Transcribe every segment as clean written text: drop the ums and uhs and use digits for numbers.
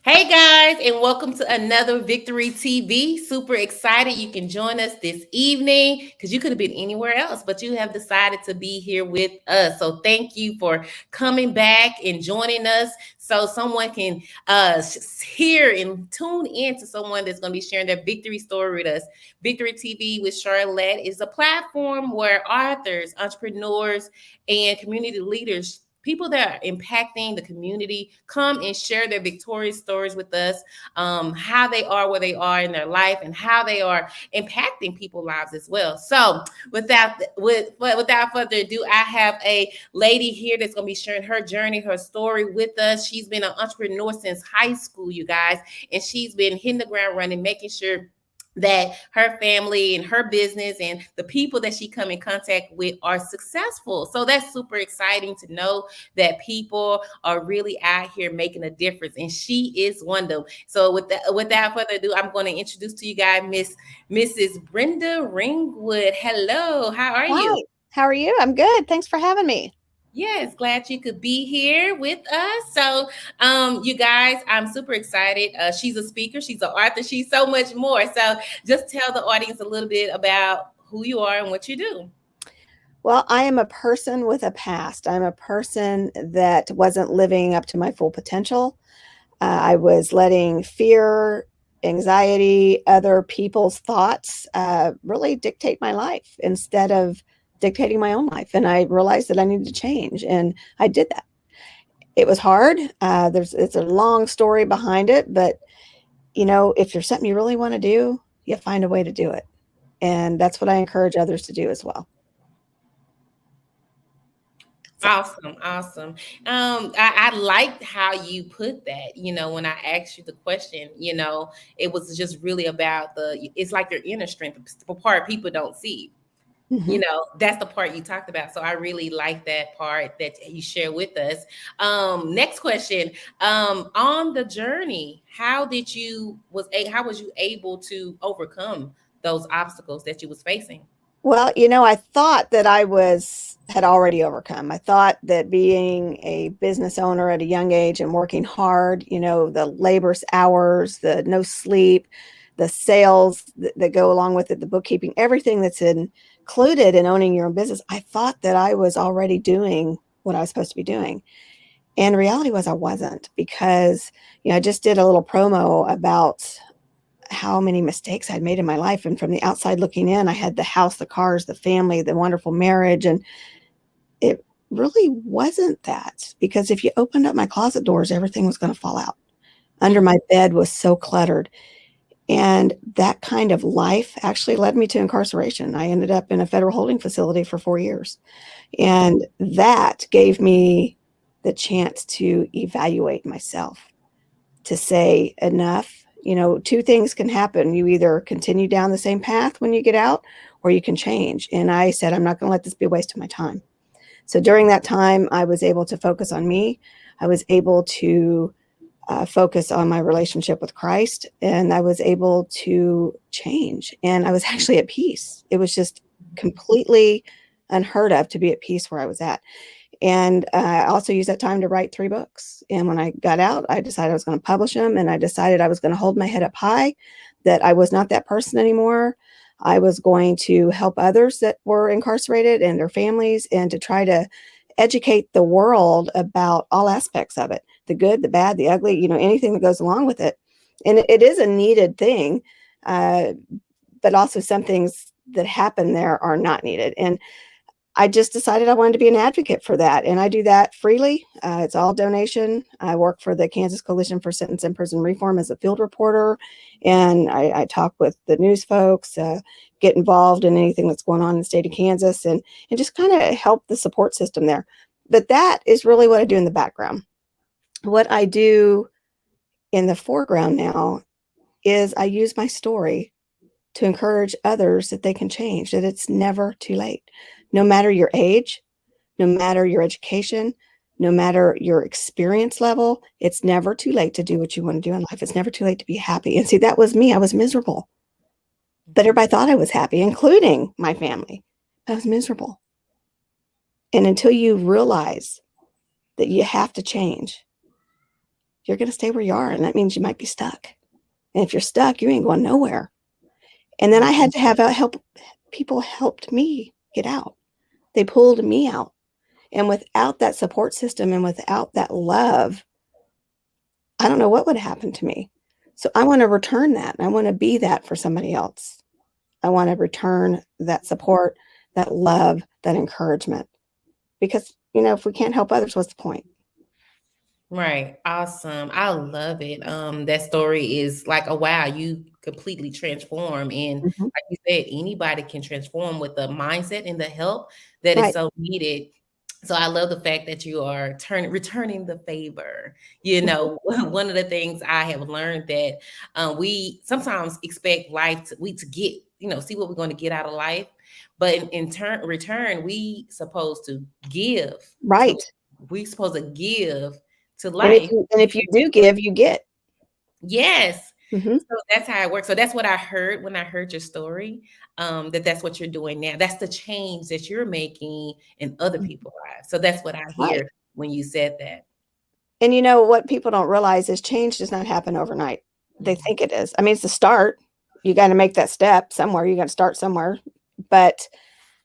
Hey guys, and welcome to another Victory TV. Super excited you can join us this evening because you could have been anywhere else, but you have decided to be here with us. So thank you for coming back and joining us so someone can hear and tune in to someone that's going to be sharing their victory story with us. Victory TV with Charlette is a platform where authors, entrepreneurs, and community leaders, people that are impacting the community, come and share their victorious stories with us, how they are where they are in their life and how they are impacting people's lives as well. So without further ado, I have a lady here that's going to be sharing her journey, her story with us. She's been an entrepreneur since high school, you guys, and she's been hitting the ground running, making sure that her family and her business and the people that she come in contact with are successful. So that's super exciting to know that people are really out here making a difference, and she is one of them. So without further ado, I'm going to introduce to you guys Mrs. Brenda Ringwood. Hello, how are you? Hi, how are you? I'm good. Thanks for having me. Yes, glad you could be here with us. So, you guys, I'm super excited. She's a speaker, she's an author, she's so much more. So, just tell the audience a little bit about who you are and what you do. Well, I am a person with a past. I'm a person that wasn't living up to my full potential. I was letting fear, anxiety, other people's thoughts really dictate my life instead of dictating my own life. And I realized that I needed to change, and I did that. It was hard. It's a long story behind it, but if there's something you really want to do, you find a way to do it. And that's what I encourage others to do as well. So, Awesome, awesome. I liked how you put that. When I asked you the question, it was just really about it's like your inner strength, the part people don't see. mhm. That's the part you talked about. So I really like that part that you share with us. Next question. On the journey, how was you able to overcome those obstacles that you was facing? Well, I thought that had already overcome. I thought that being a business owner at a young age and working hard, the laborious hours, the no sleep, the sales that go along with it, the bookkeeping, everything that's included in owning your own business, I thought that I was already doing what I was supposed to be doing. And the reality was I wasn't, because, I just did a little promo about how many mistakes I'd made in my life. And from the outside looking in, I had the house, the cars, the family, the wonderful marriage. And it really wasn't that, because if you opened up my closet doors, everything was going to fall out. Under my bed was so cluttered. And that kind of life actually led me to incarceration. I ended up in a federal holding facility for 4 years. And that gave me the chance to evaluate myself, to say enough. Two things can happen. You either continue down the same path when you get out, or you can change. And I said, I'm not going to let this be a waste of my time. So during that time, I was able to focus on me. I was able to focus on my relationship with Christ, and I was able to change. And I was actually at peace. It was just completely unheard of to be at peace where I was at. And I also used that time to write 3 books. And when I got out, I decided I was going to publish them, and I decided I was going to hold my head up high, that I was not that person anymore. I was going to help others that were incarcerated and their families, and to try to educate the world about all aspects of it, the good, the bad, the ugly, anything that goes along with it. And it is a needed thing, but also some things that happen there are not needed. And I just decided I wanted to be an advocate for that, and I do that freely. It's all donation. I work for the Kansas Coalition for Sentence and Prison Reform as a field reporter, and I talk with the news folks, get involved in anything that's going on in the state of Kansas, and just kind of help the support system there. But that is really what I do in the background. What I do in the foreground now is I use my story to encourage others that they can change, that it's never too late. No matter your age, no matter your education, no matter your experience level, it's never too late to do what you want to do in life. It's never too late to be happy. And see, that was me. I was miserable, but everybody thought I was happy, including my family. I was miserable. And until you realize that you have to change, you're going to stay where you are. And that means you might be stuck. And if you're stuck, you ain't going nowhere. And then I had to have help. People helped me get out. They pulled me out. And without that support system and without that love, I don't know what would happen to me. So I want to return that. I want to be that for somebody else. I want to return that support, that love, that encouragement. Because, if we can't help others, what's the point? Right. Awesome. I love it. That story is like, oh wow, you completely transform. And Mm-hmm. like you said, anybody can transform with the mindset and the help that is Right. so needed. So I love the fact that you are returning the favor. Mm-hmm. One of the things I have learned that we sometimes expect life to get, see what we're going to get out of life. But in return, we supposed to give. Right. We supposed to give to And life. if you do give, you get. Yes. Mm-hmm. So that's how it works. So that's what I heard when I heard your story. That's what you're doing now. That's the change that you're making in other people's lives. So that's what I Right. hear when you said that. And what people don't realize is change does not happen overnight. They think it is. I mean, it's the start. You got to make that step somewhere. You got to start somewhere. But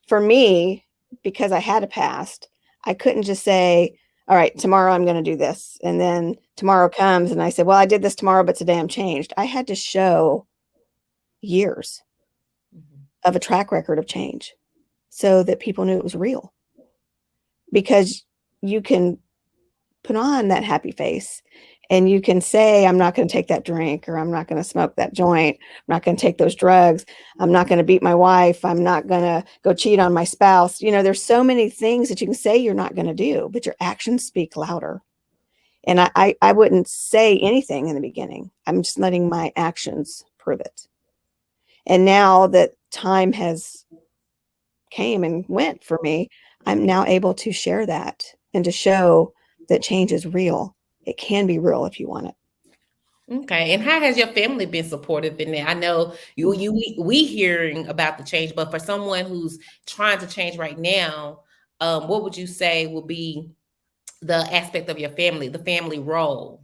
for me, because I had a past, I couldn't just say, all right, tomorrow I'm going to do this. And then tomorrow comes and I said, well, I did this tomorrow, but today I'm changed. I had to show years of a track record of change so that people knew it was real. Because you can put on that happy face and you can say, I'm not going to take that drink, or I'm not going to smoke that joint. I'm not going to take those drugs. I'm not going to beat my wife. I'm not going to go cheat on my spouse. There's so many things that you can say you're not going to do, but your actions speak louder. And I wouldn't say anything in the beginning. I'm just letting my actions prove it. And now that time has came and went for me, I'm now able to share that and to show that change is real. It can be real if you want it. Okay. And how has your family been supportive in that? I know we hearing about the change, but for someone who's trying to change right now, what would you say will be the aspect of your family, the family role?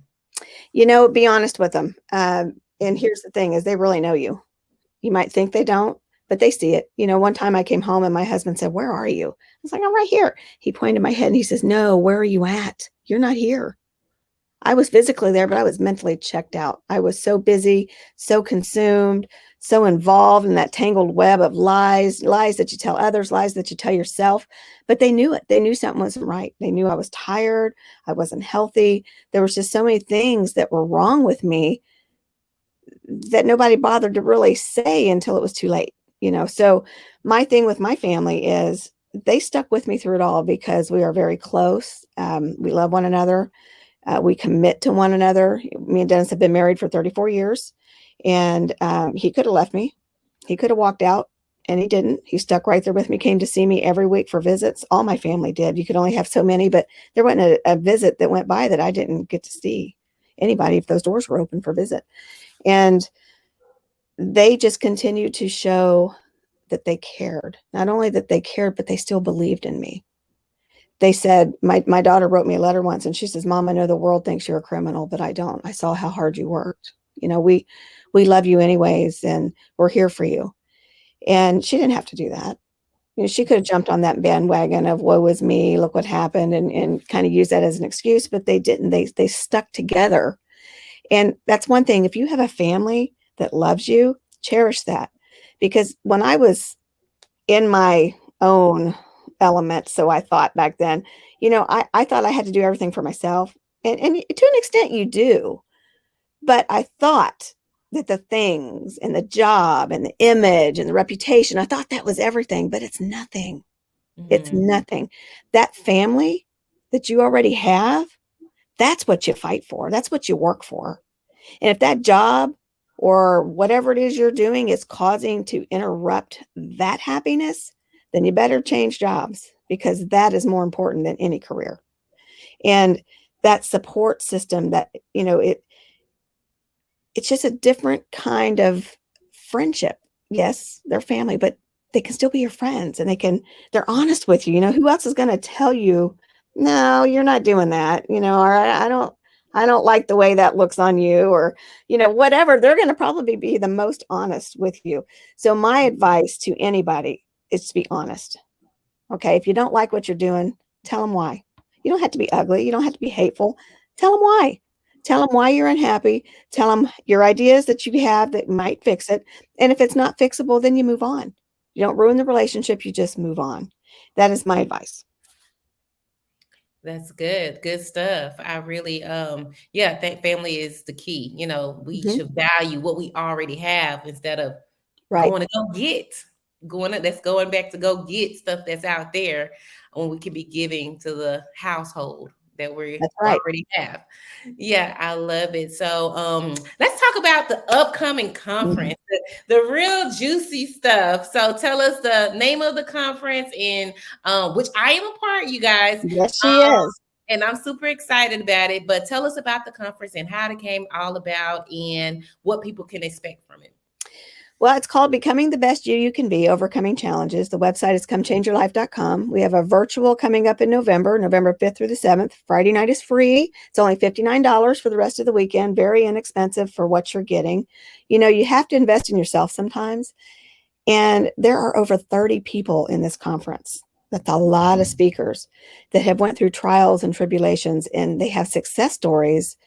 Be honest with them. And here's the thing is they really know you. You might think they don't, but they see it. One time I came home and my husband said, where are you? I was like, I'm right here. He pointed my head and he says, no, where are you at? You're not here. I was physically there, but I was mentally checked out. I was so busy, so consumed, so involved in that tangled web of lies that you tell others, lies that you tell yourself. But they knew it. They knew something wasn't right. They knew I was tired. I wasn't healthy. There was just so many things that were wrong with me that nobody bothered to really say until it was too late. So my thing with my family is they stuck with me through it all because we are very close. We love one another. We commit to one another. Me and Dennis have been married for 34 years, and he could have left me. He could have walked out, and he didn't. He stuck right there with me, came to see me every week for visits. All my family did. You could only have so many, but there wasn't a visit that went by that I didn't get to see anybody if those doors were open for visit. And they just continued to show that they cared. Not only that they cared, but they still believed in me. They said, my daughter wrote me a letter once and she says, Mom, I know the world thinks you're a criminal, but I don't. I saw how hard you worked. We love you anyways, and we're here for you. And she didn't have to do that. She could have jumped on that bandwagon of woe is me, look what happened, and kind of use that as an excuse, but they didn't. They stuck together. And that's one thing. If you have a family that loves you, cherish that. Because when I was in my own element, so I thought back then, I thought I had to do everything for myself. And to an extent you do. But I thought that the things and the job and the image and the reputation, I thought that was everything, but it's nothing. It's nothing. That family that you already have, that's what you fight for. That's what you work for. And if that job or whatever it is you're doing is causing to interrupt that happiness, then you better change jobs, because that is more important than any career. And that support system that, it's just a different kind of friendship. Yes, they're family, but they can still be your friends, and they're honest with you. Who else is going to tell you, no, you're not doing that, or I I don't like the way that looks on you, or, whatever. They're going to probably be the most honest with you. So my advice to anybody is to be honest. Okay. If you don't like what you're doing, tell them why. You don't have to be ugly. You don't have to be hateful. Tell them why. Tell them why you're unhappy. Tell them your ideas that you have that might fix it. And if it's not fixable, then you move on. You don't ruin the relationship. You just move on. That is my advice. That's good. Good stuff. I really yeah, I think family is the key. We Mhm. should value what we already have instead of Right. going to go get that's going back to go get stuff that's out there when we can be giving to the household that we That's right. already have. Yeah, I love it. So let's talk about the upcoming Mhm. conference, the real juicy stuff. So tell us the name of the conference and which I am a part, you guys. Yes, she is. And I'm super excited about it. But tell us about the conference and how it came all about and what people can expect from it. Well, it's called Becoming the Best You Can Be, Overcoming Challenges. The website is comechangeyourlife.com. We have a virtual coming up in November 5th through the 7th. Friday night is free. It's only $59 for the rest of the weekend. Very inexpensive for what you're getting. You have to invest in yourself sometimes. And there are over 30 people in this conference. That's a lot of speakers that have went through trials and tribulations, and they have success stories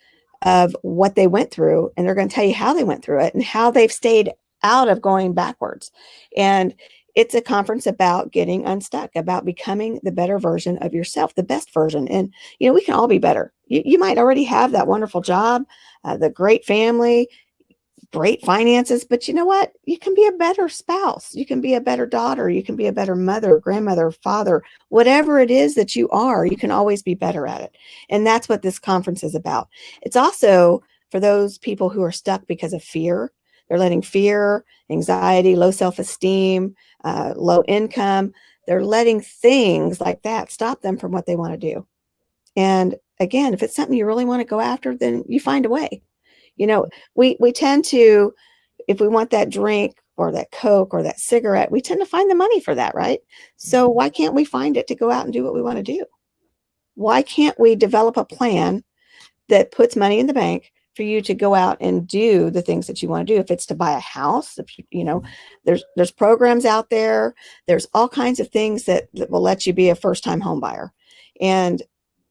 of what they went through, and they're going to tell you how they went through it and how they've stayed out of going backwards. And it's a conference about getting unstuck, about becoming the better version of yourself, the best version. And, we can all be better. You might already have that wonderful job, the great family, great finances, but you know what? You can be a better spouse. You can be a better daughter. You can be a better mother, grandmother, father, whatever it is that you are, you can always be better at it. And that's what this conference is about. It's also for those people who are stuck because of fear. They're letting fear, anxiety, low self-esteem, low income, they're letting things like that stop them from what they want to do. And again, if it's something you really want to go after, then you find a way. We tend to, if we want that drink or that Coke or that cigarette, we tend to find the money for that, right? So why can't we find it to go out and do what we want to do? Why can't we develop a plan that puts money in the bank for you to go out and do the things that you want to do? If it's to buy a house, if there's programs out there, there's all kinds of things that will let you be a first-time home buyer. And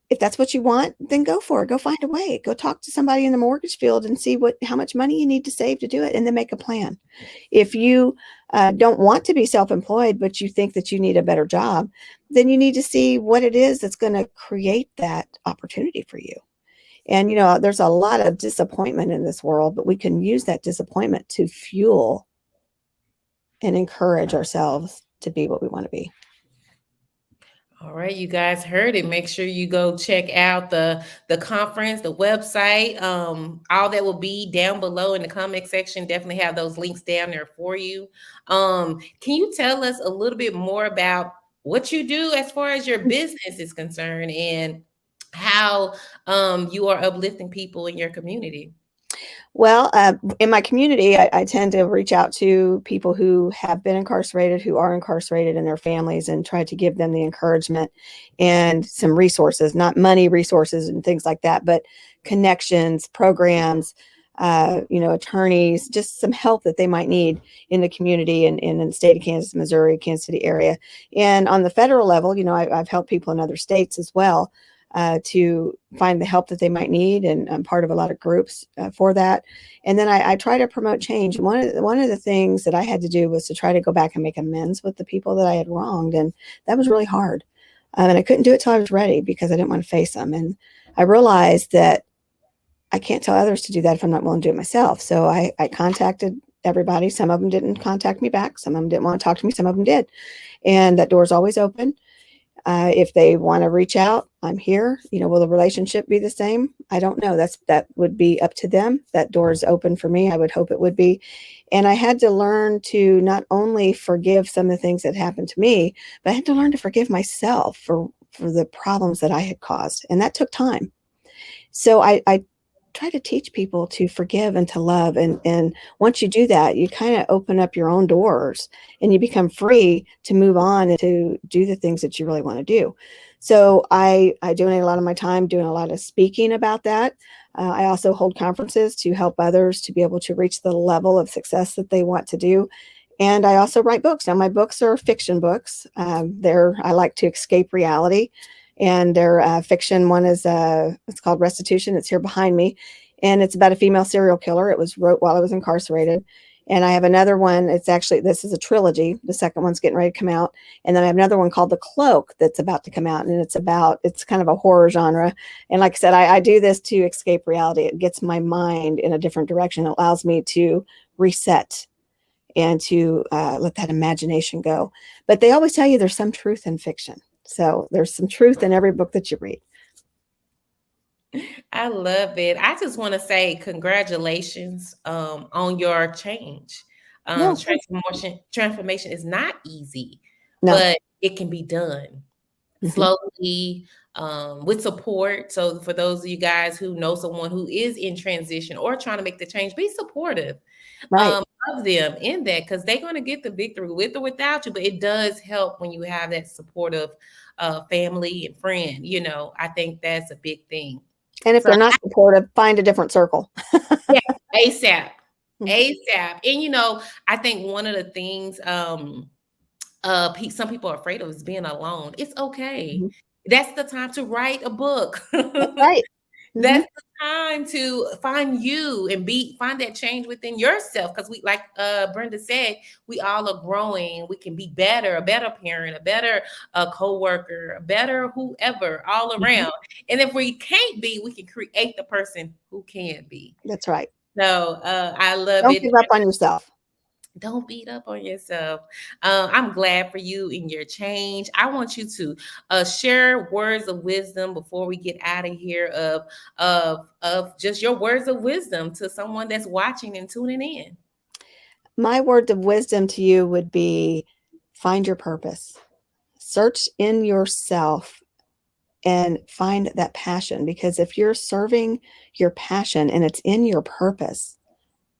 if that's what you want, then go for it. Go find a way. Go talk to somebody in the mortgage field and see how much money you need to save to do it, and then make a plan. If you don't want to be self-employed, but you think that you need a better job, then you need to see what it is that's going to create that opportunity for you. And, there's a lot of disappointment in this world, but we can use that disappointment to fuel and encourage ourselves to be what we want to be. All right, you guys heard it. Make sure you go check out the conference, the website. All that will be down below in the comment section. Definitely have those links down there for you. Can you tell us a little bit more about what you do as far as your business is concerned and how you are uplifting people in your community? Well, in my community, I tend to reach out to people who have been incarcerated, who are incarcerated, and their families, and try to give them the encouragement and some resources, not money resources and things like that, but connections, programs, attorneys, just some help that they might need in the community and in the state of Kansas, Missouri, Kansas City area. And on the federal level, I've helped people in other states as well. To find the help that they might need, and I'm part of a lot of groups for that. And then I try to promote change. One of the things that I had to do was to try to go back and make amends with the people that I had wronged, and that was really hard. And I couldn't do it till I was ready because I didn't want to face them. And I realized that I can't tell others to do that if I'm not willing to do it myself. So I contacted everybody. Some of them didn't contact me back. Some of them didn't want to talk to me. Some of them did. And that door is always open. If they want to reach out, I'm here. Will the relationship be the same? I don't know. That would be up to them. That door is open for me. I would hope it would be. And I had to learn to not only forgive some of the things that happened to me, but I had to learn to forgive myself for the problems that I had caused. And that took time. So I try to teach people to forgive and to love. And once you do that, you kind of open up your own doors and you become free to move on and to do the things that you really want to do. So I donate a lot of my time doing a lot of speaking about that. I also hold conferences to help others to be able to reach the level of success that they want to do. And I also write books. Now, my books are fiction books. I like to escape reality, and they're fiction. One is it's called Restitution. It's here behind me, and it's about a female serial killer. It was wrote while I was incarcerated. And I have another one. This is a trilogy. The second one's getting ready to come out. And then I have another one called The Cloak that's about to come out. And it's kind of a horror genre. And like I said, I do this to escape reality. It gets my mind in a different direction. It allows me to reset and to let that imagination go. But they always tell you there's some truth in fiction. So there's some truth in every book that you read. I love it. I just want to say congratulations on your change. No, Transformation is not easy, no. but it can be done slowly, with support. So for those of you guys who know someone who is in transition or trying to make the change, be supportive Right. of them in that, because they're going to get the victory with or without you. But it does help when you have that supportive family and friend. I think that's a big thing. And if So, they're not supportive, find a different circle. yeah, ASAP. ASAP. And I think one of the things some people are afraid of is being alone. It's okay. That's the time to write a book. That's right. That's the time to find you and find that change within yourself. Because we, like Brenda said, we all are growing. We can be better, a better parent, a better co-worker, a better whoever, all around. And if we can't be, we can create the person who can be. That's right. So I love Don't it. give up on yourself. Don't beat up on yourself. I'm glad for you in your change. I want you to share words of wisdom before we get out of here of just your words of wisdom to someone that's watching and tuning in. My words of wisdom to you would be find your purpose. Search in yourself and find that passion, because if you're serving your passion and it's in your purpose,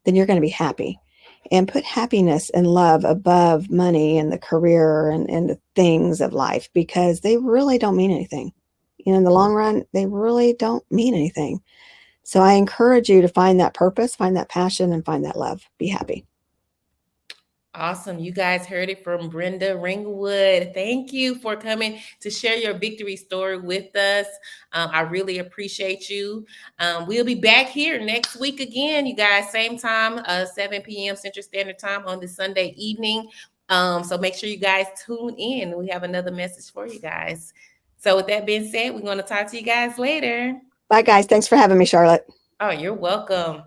then you're going to be happy. And put happiness and love above money and the career and the things of life, because they really don't mean anything. In the long run, they really don't mean anything. So I encourage you to find that purpose, find that passion, and find that love. Be happy. Awesome. You guys heard it from Brenda Ringwood. Thank you for coming to share your victory story with us. I really appreciate you. We'll be back here next week again, you guys, same time, 7 p.m. Central Standard Time on this Sunday evening. So make sure you guys tune in. We have another message for you guys. So with that being said, we're going to talk to you guys later. Bye, guys. Thanks for having me, Charlotte. Oh, you're welcome.